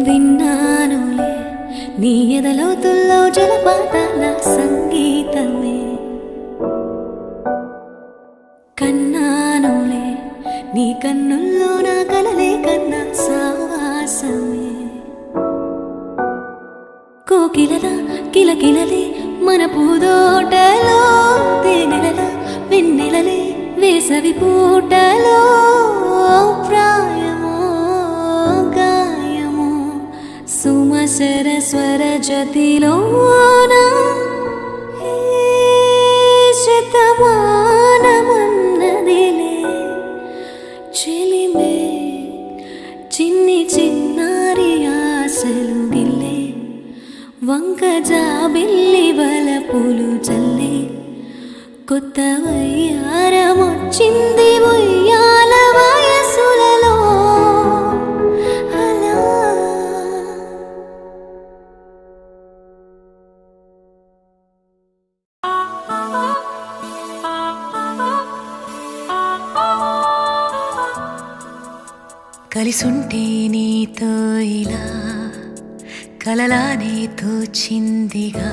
విన్నానులే నీ ఎదలోతుల్లో జలపాతాల సంగీతమే, కన్నానులే నీ కన్నుల్లో నా కలలే కన్నా సావాసమే. కోకిలల కిలకిలలే మన పూదోటలో, తేనెలల వెన్నెలలే వేసవి పూటలో, ప్రాయమో గాయమో సుమసర స్వర జతిలోన శతమానమన్నదిలే చెలిమే, చిన్ని చిన్నారి ఆశలు గిల్లే, వంక జాబిల్లి వలపులు చల్లే, కొత్త వయ్యారమొచ్చింది ఉయ్యాల వయసులలో అలా. కలిసుంటే నీతో ఇలా కలలానే తోచిందిగా,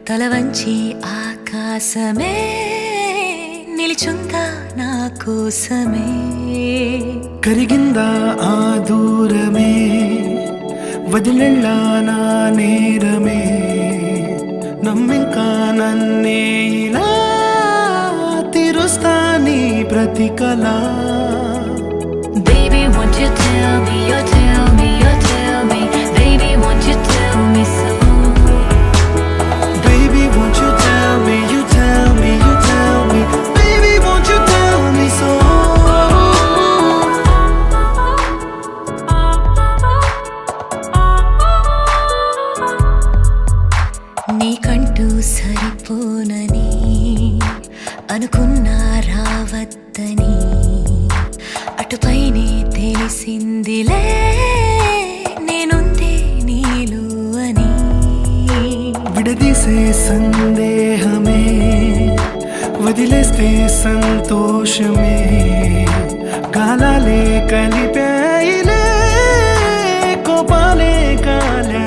తల వంచి ఆకాశమే నిలిచుందా నా కోసమే. కరిగిందా ఆ దూరమే వదిలెళ్ళా నా నేరమే, నమ్మింకా నన్నే ఇలా తీరుస్తా నీ ప్రతికలా. Baby, won't you tell me, you tell me, you tell me, baby, won't you tell me so? Baby, won't you tell me, you tell me, you tell me, baby, won't you tell me so? నీకంటూ సరిపోనని అనుకున్నా రావద్దని, అటుపైనే తెలిసిందిలే నేనుందే నీలు అని. విడదీసే సందేహమే వదిలేస్తే సంతోషమే, కాలాలే కలిపాయిలే కోపాలే కాలే.